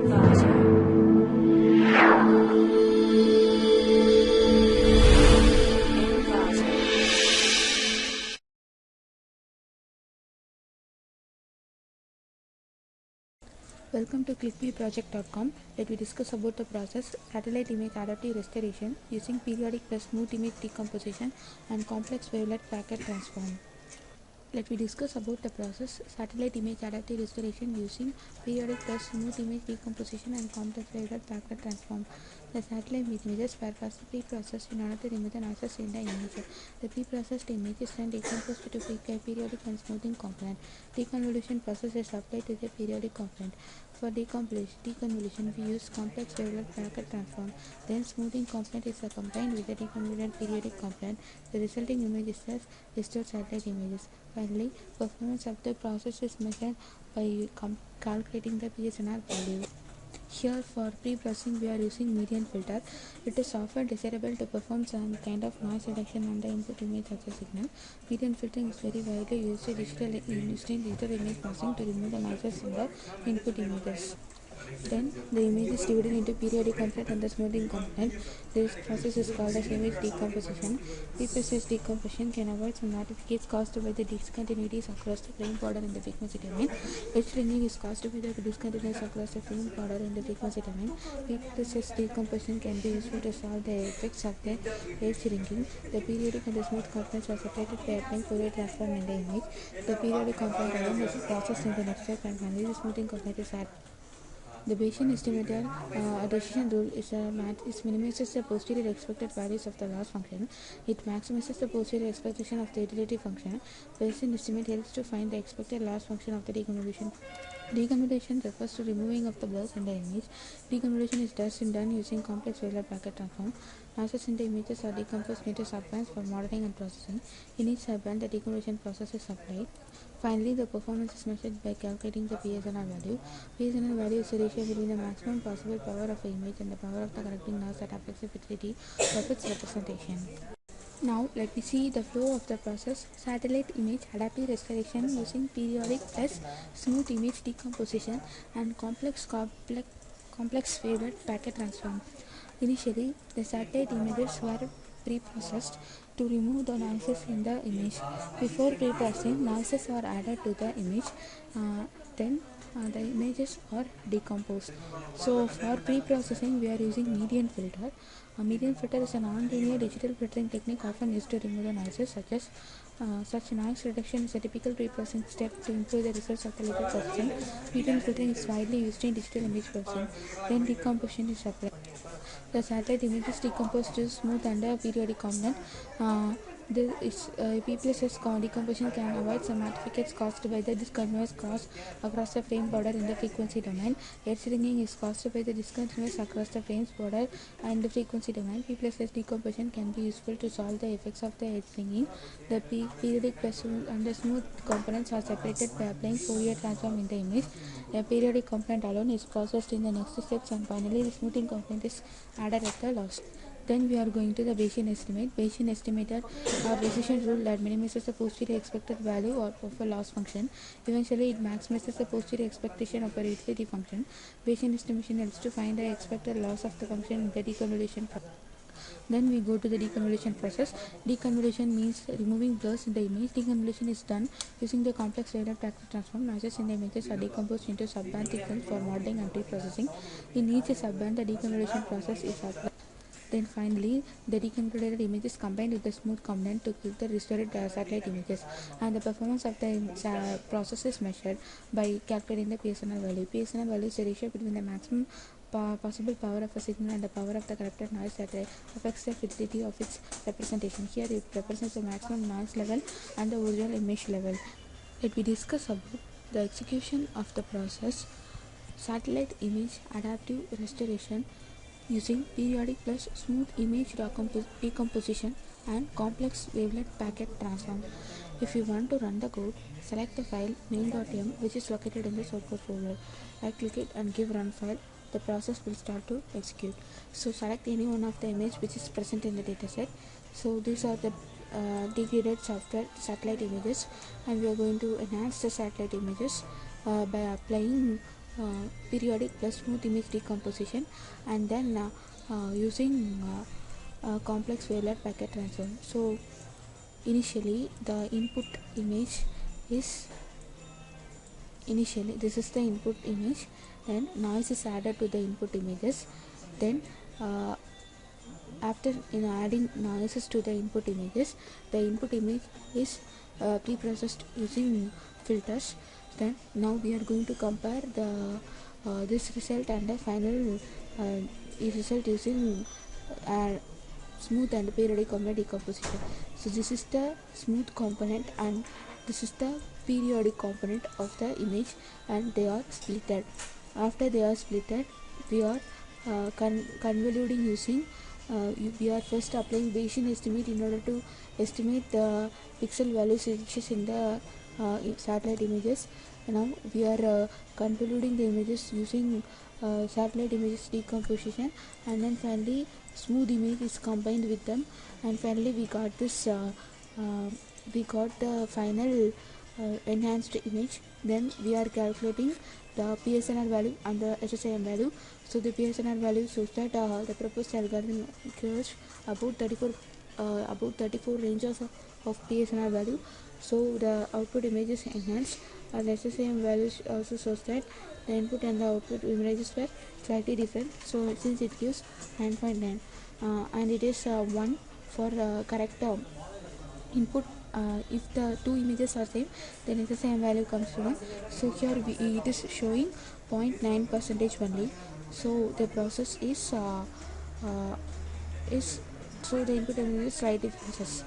Welcome to clickmeproject.com. Let me discuss about the process satellite image adaptive restoration using periodic plus smooth image decomposition and complex wavelet packet transform. Let me discuss about the process satellite image adaptive restoration using periodic plus smooth image decomposition and complex wavelet packet transform. The satellite images were first pre-processed in order to remove the noises in the image. The pre-processed image is then decomposed to periodic and smoothing component. Deconvolution process is applied to the periodic component. For deconvolution, we use complex wavelet packet transform. Then smoothing component is combined with the deconvoluted periodic component. The resulting image is the restored satellite images. Finally, performance of the process is measured by calculating the PSNR value. Here for pre-processing we are using median filter. It is often desirable to perform some kind of noise reduction on the input image of the signal. Median filtering is very widely used in digital image processing to remove the noises in the input images. Then the image is divided into periodic component and the smoothing component. This process is called as image decomposition. Pre-processed decomposition can avoid some artifacts caused by the discontinuities across the frame border in the frequency domain. Edge shrinking is caused by the discontinuities across the frame border in the frequency domain. Pre-processed decomposition can be useful to solve the effects of the edge shrinking. The periodic and the smooth components are separated by applying Fourier transform in the image. The periodic component alone is processed in the next step, and finally the smoothing component is added. The Bayesian estimator decision rule is minimizes the posterior expected values of the loss function. It maximizes the posterior expectation of the utility function. Bayesian estimate helps to find the expected loss function of the deconvolution. Deconvolution refers to removing of the blurs in the image. Deconvolution is done using complex wavelet packet transform. Noises in the images are decomposed into subbands for modeling and processing. In each subband, the deconvolution process is applied. Finally, the performance is measured by calculating the PSNR value. PSNR value is the ratio between the maximum possible power of an image and the power of the correcting noise that affects the fidelity of its representation. Now, let me see the flow of the process. Satellite image adaptive restoration using periodic plus smooth image decomposition and complex wavelet packet transform. Initially, the satellite images were pre-processed to remove the noises in the image. Before pre-processing, noises are added to the image. Then the images are decomposed. So for pre-processing, we are using median filter. A median filter is a non-linear digital filtering technique often used to remove the noises, such noise reduction is a typical pre-processing step to improve the results of the later processing. Median filtering is widely used in digital image processing. Then decomposition is applied. The satellite image is decomposed to smooth and a periodic component. P+S decomposition can avoid some artifacts caused by the discontinuous cross across the frame border in the frequency domain. Edge shrinking is caused by the discontinuous across the frames border and the frequency domain. P+S decomposition can be useful to solve the effects of the edge shrinking. The periodic plus and the smooth components are separated by applying Fourier transform in the image. A periodic component alone is processed in the next steps, and finally the smoothing component is added at the last. Then we are going to the Bayesian estimate. Bayesian estimator or decision rule that minimizes the posterior expected value of a loss function. Eventually, it maximizes the posterior expectation of a utility function. Bayesian estimation helps to find the expected loss of the function in the deconvolution process. Then we go to the deconvolution process. Deconvolution means removing blurs in the image. Deconvolution is done using the complex wavelet packet transform. Noises in the images are decomposed into subband sequence for modeling and pre-processing. In each subband, the deconvolution process is applied. Then finally, the deconvoluted image is combined with the smooth component to give the restored satellite images, and the performance of the process is measured by calculating the PSNR value. PSNR value is the ratio between the maximum possible power of a signal and the power of the corrected noise that affects the fidelity of its representation. Here it represents the maximum noise level and the original image level. Let me discuss about the execution of the process satellite image adaptive restoration using periodic plus smooth image decomposition and complex wavelet packet transform. If you want to run the code, select the file main.m, which is located in the source code folder. Right click it and give run file. The process will start to execute. So select any one of the image which is present in the dataset. So these are the degraded software satellite images, and we are going to enhance the satellite images by applying periodic plus smooth image decomposition, and then using complex wavelet packet transform. So initially the input image is this is the input image, then noise is added to the input images, then after adding noises to the input images, the input image is pre-processed using filters. Then now we are going to compare the this result and the final result using smooth and periodic component decomposition. So this is the smooth component and this is the periodic component of the image, and they are splitted. After they are splitted, we are convoluting using we are first applying Bayesian estimate in order to estimate the pixel values which is in the satellite images. Now we are convoluting the images using satellite images decomposition, and then finally smooth image is combined with them, and finally we got this we got the final enhanced image. Then we are calculating the PSNR value and the SSIM value. So the PSNR value shows that the proposed algorithm occurs about 34 ranges of PSNR value. So the output image is enhanced, and SSIM values also shows that the input and the output images were slightly different. So since it gives 9.9 and it is 1 for correct input. If the two images are same, then it's the same value comes to 1. So here it is showing 0.9% only. So the process is so the input image is slight differences.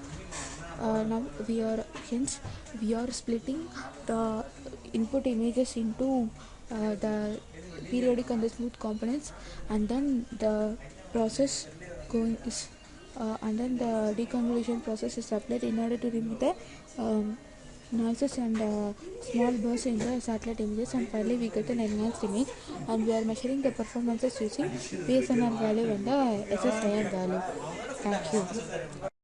Now we are splitting the input images into the periodic and the smooth components, and then the process going is and then the deconvolution process is applied in order to remove the noises and small bursts in the satellite images, and finally we get an enhanced image, and we are measuring the performances using PSNR value and the SSIM value. Thank you.